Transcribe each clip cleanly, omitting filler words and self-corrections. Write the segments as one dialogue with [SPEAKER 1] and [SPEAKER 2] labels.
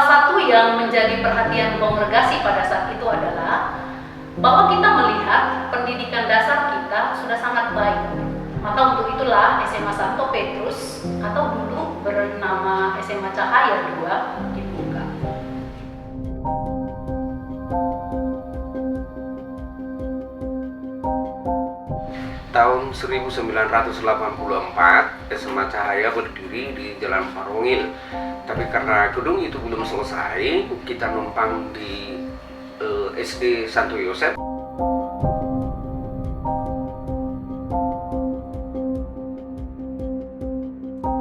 [SPEAKER 1] satu yang menjadi perhatian kongregasi pada saat itu adalah bahwa kita melihat pendidikan dasar kita sudah sangat baik. Maka untuk itulah SMA Santo Petrus atau dulu bernama SMA Cahaya 2 dibuka.
[SPEAKER 2] Tahun 1984, SMA Cahaya berdiri di Jalan Parongil. Tapi karena gedung itu belum selesai, kita numpang di SD Santo Yosef.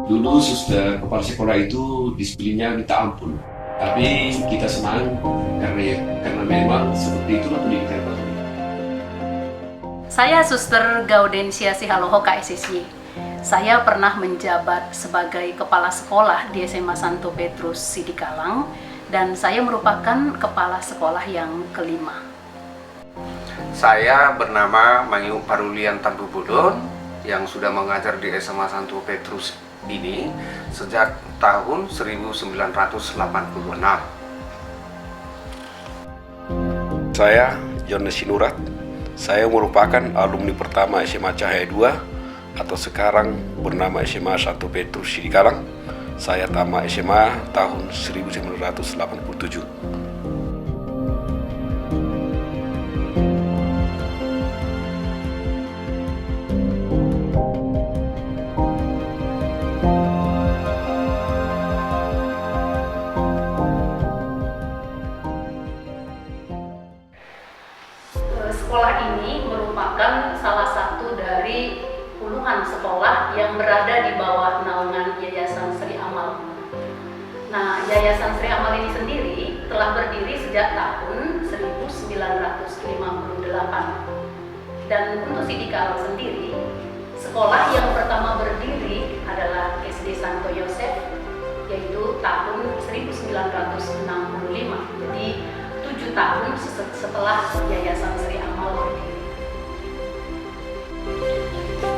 [SPEAKER 3] Dulu suster kepala sekolah itu disiplinnya minta ampun. Tapi kita senang karena memang seperti itulah pendidikan Katolik.
[SPEAKER 1] Saya Suster Gaudensia Sihaloho KSSY. Saya pernah menjabat sebagai kepala sekolah di SMA Santo Petrus Sidikalang dan saya merupakan kepala sekolah yang kelima.
[SPEAKER 2] Saya bernama Manyu Parulian Tambubudon yang sudah mengajar di SMA Santo Petrus ini sejak tahun 1986.
[SPEAKER 3] Saya Jonas Sinurat. Saya merupakan alumni pertama SMA Cahaya 2 atau sekarang bernama SMA Santo Petrus Sidikalang. Saya tamat SMA tahun 1987.
[SPEAKER 1] Sekolah ini merupakan salah satu dari puluhan sekolah yang berada di bawah naungan Yayasan Sri Amal. Nah, Yayasan Sri Amal ini sendiri telah berdiri sejak tahun 1958. Dan untuk Sidikalang sendiri, sekolah yang pertama berdiri adalah SD Santo Yosef, yaitu tahun 1965. Jadi 7 tahun setelah Yayasan Sri Amal berdiri.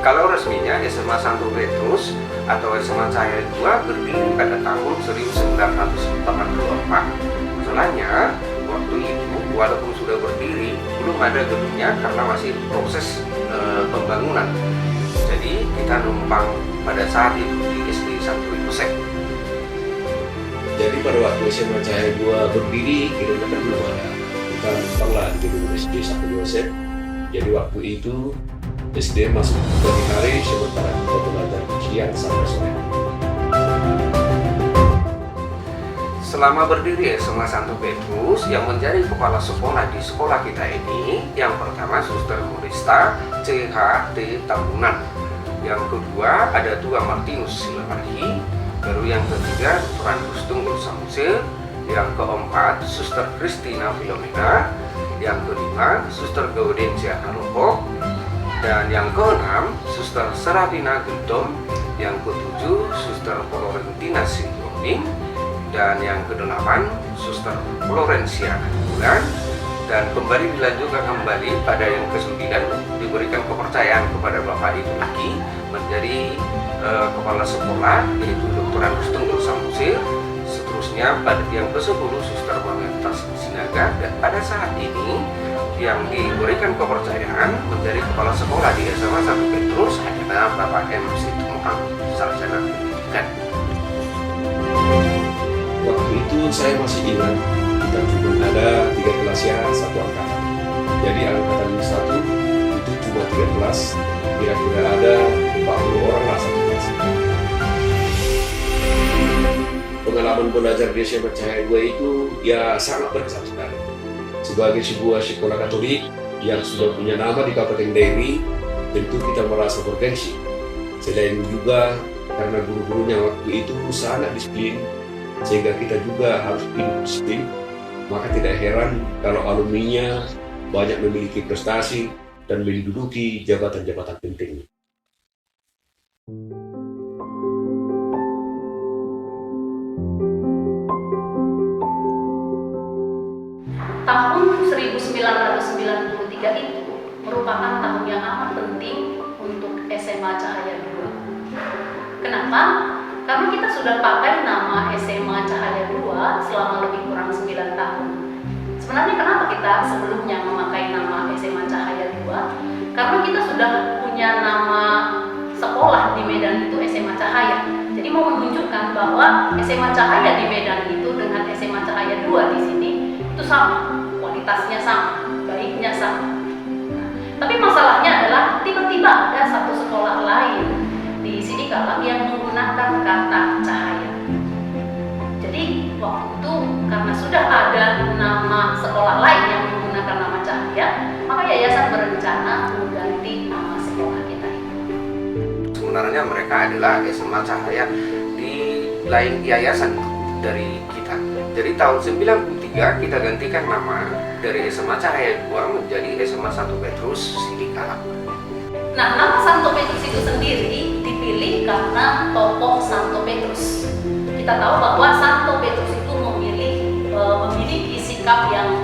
[SPEAKER 2] Kalau resminya SMA Santo Petrus atau SMA Cahaya 2 berdiri pada tahun 1984. Masalahnya, waktu itu walaupun sudah berdiri, belum ada gedungnya karena masih proses pembangunan. Jadi kita numpang pada saat itu di SD Santo Yosef.
[SPEAKER 3] Jadi pada waktu SMA Cahaya 2 berdiri, gedungnya kan belum ada. Kita numpanglah di gedung SD Santo Yosef. Jadi waktu itu SD masuk pagi hari sementara kita belajar siang sampai sore.
[SPEAKER 2] Selama berdiri SMA Santo Petrus, yang menjadi kepala sekolah di sekolah kita ini, yang pertama Suster Murista CHT Tambunan, yang kedua ada Tua Martinus Silalahi, baru yang ketiga Dr. Agustus Samsil, yang keempat Suster Kristina Filomena, yang kelima Suster Gaudensia Harumpok, dan yang keenam Suster Serafina Gendom, yang ketujuh Suster Florentina Sindroning, dan yang kedelapan Suster Florencia Bulan, dan kembali dilanjutkan kembali pada yang kesembilan diberikan kepercayaan kepada Bapak Ibu lagi menjadi kepala sekolah, yaitu Dr. Agustus Samsil. Seterusnya pada yang ke-10 Suster Magnetas Sinaga, dan pada saat ini yang diberikan kepercayaan menjadi kepala sekolah di SMA Santo Petrus adalah Bapak M. Situmorang, Sarjana Pendidikan.
[SPEAKER 3] Waktu itu saya masih ingat, kita cuma ada 3 kelas ya, satu angkatan. Jadi angkatan 1 itu cuma 3 kelas, kira-kira ada 40 orang lah satu kelas. Pengalaman belajar di SMA Cahaya 2 itu ya sangat berkesan sekali. Sebagai sebuah sekolah Katolik yang sudah punya nama di Kabupaten Dairi, tentu kita merasa bergengsi. Selain juga karena guru-gurunya waktu itu sangat disiplin, sehingga kita juga harus hidup disiplin. Maka tidak heran kalau alumninya banyak memiliki prestasi dan menduduki jabatan-jabatan penting.
[SPEAKER 1] Tahun 1993 itu merupakan tahun yang amat penting untuk SMA Cahaya 2. Kenapa? Karena kita sudah pakai nama SMA Cahaya 2 selama lebih kurang 9 tahun. Sebenarnya kenapa kita sebelumnya memakai nama SMA Cahaya 2? Karena kita sudah punya nama sekolah di Medan itu SMA Cahaya. Jadi mau menunjukkan bahwa SMA Cahaya di Medan itu dengan SMA Cahaya 2 di sini itu sama, kualitasnya sama, baiknya sama. Nah, tapi masalahnya adalah tiba-tiba ada satu sekolah lain di Sidikalang yang menggunakan kata cahaya. Jadi waktu itu karena sudah ada nama sekolah lain yang menggunakan nama cahaya, maka yayasan berencana mengganti nama sekolah kita itu.
[SPEAKER 2] Sebenarnya mereka adalah SMA Cahaya di lain yayasan dari kita. Jadi tahun 93 kita gantikan nama dari SMA Cahaya 2 menjadi SMA Santo Petrus Sidikalang.
[SPEAKER 1] Nah, nama Santo Petrus itu sendiri dipilih karena tokoh Santo Petrus. Kita tahu bahwa Santo Petrus itu memiliki sikap yang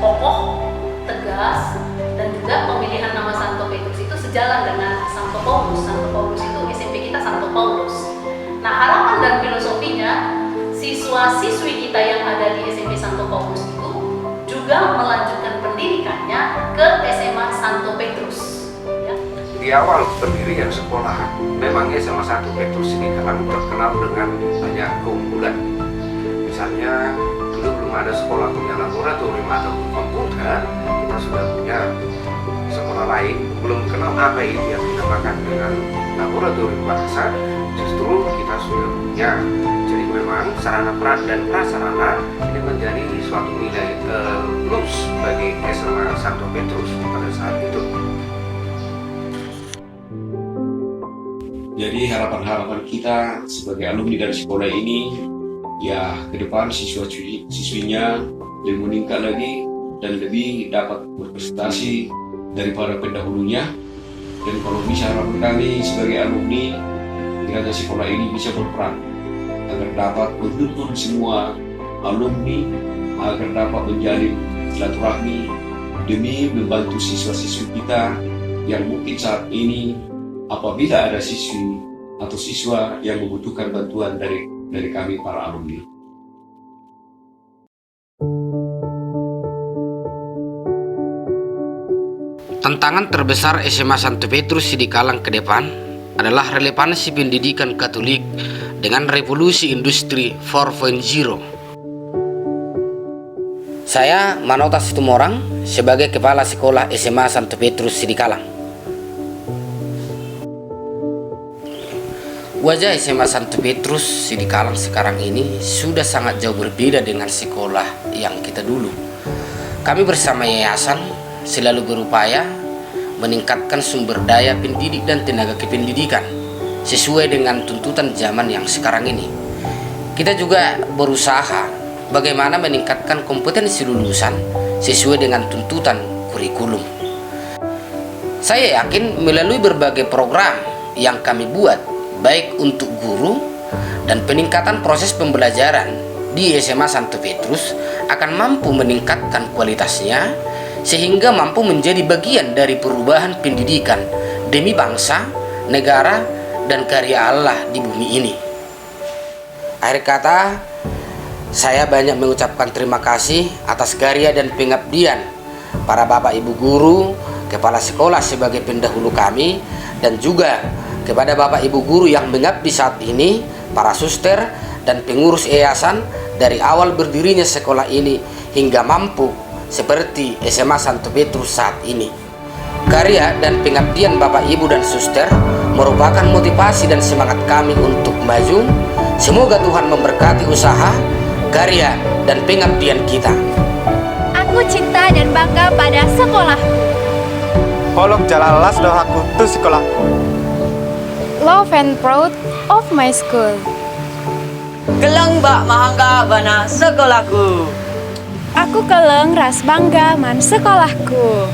[SPEAKER 1] kokoh, tegas, dan juga pemilihan nama Santo Petrus itu sejalan dengan Santo Paulus. Santo Paulus itu SMP kita Santo Paulus. Nah, harapan dan filosofinya siswa-siswi kita yang ada di SMP Santo Paulus itu juga melanjutkan pendidikannya ke SMA Santo Petrus.
[SPEAKER 2] Di awal pendirian sekolah, memang SMA Santo Petrus Sidikalang terkenal dengan banyak keunggulan. Misalnya, dulu belum ada sekolah punya laboratorium atau komputer, kita sudah punya sekolah lain, belum kenal apa itu yang dinamakan dengan laboratorium bahasa, justru kita sudah punya. Jadi memang sarana dan prasarana ini menjadi suatu nilai plus bagi SMA Santo Petrus pada saat itu.
[SPEAKER 3] Jadi harapan-harapan kita sebagai alumni dari sekolah ini, ya ke depan siswa-siswinya lebih meningkat lagi dan lebih dapat berprestasi daripada pendahulunya. Dan kalau bisa harapan kami sebagai alumni, kiranya sekolah ini bisa berperan agar dapat menuntun semua alumni agar dapat menjalin silaturahmi demi membantu siswa-siswi kita yang mungkin saat ini apabila ada siswi atau siswa yang membutuhkan bantuan dari kami para alumni.
[SPEAKER 4] Tantangan terbesar SMA Santo Petrus Sidikalang ke depan adalah relevansi pendidikan Katolik dengan revolusi industri 4.0. Saya Manota Situmorang sebagai Kepala Sekolah SMA Santo Petrus Sidikalang. Wajah SMA Santo Petrus Sidikalang sekarang ini sudah sangat jauh berbeda dengan sekolah yang kita dulu. Kami bersama yayasan selalu berupaya meningkatkan sumber daya pendidik dan tenaga kependidikan sesuai dengan tuntutan zaman yang sekarang ini. Kita juga berusaha bagaimana meningkatkan kompetensi lulusan sesuai dengan tuntutan kurikulum. Saya yakin melalui berbagai program yang kami buat, baik untuk guru dan peningkatan proses pembelajaran di SMA Santo Petrus akan mampu meningkatkan kualitasnya sehingga mampu menjadi bagian dari perubahan pendidikan demi bangsa, negara, dan karya Allah di bumi ini. Akhir kata, saya banyak mengucapkan terima kasih atas karya dan pengabdian para Bapak Ibu guru, kepala sekolah sebagai pendahulu kami, dan juga kepada Bapak Ibu guru yang mengabdi saat ini, para suster dan pengurus yayasan dari awal berdirinya sekolah ini hingga mampu seperti SMA Santo Petrus saat ini. Karya dan pengabdian Bapak Ibu dan suster merupakan motivasi dan semangat kami untuk maju. Semoga Tuhan memberkati usaha, karya, dan pengabdian kita.
[SPEAKER 5] Aku cinta dan bangga pada sekolahku.
[SPEAKER 6] Holok jalalas dohaku tu sekolahku.
[SPEAKER 5] Love and proud of my school.
[SPEAKER 7] Keleng bak mahangga bana sekolahku.
[SPEAKER 5] Aku keleng ras bangga man sekolahku.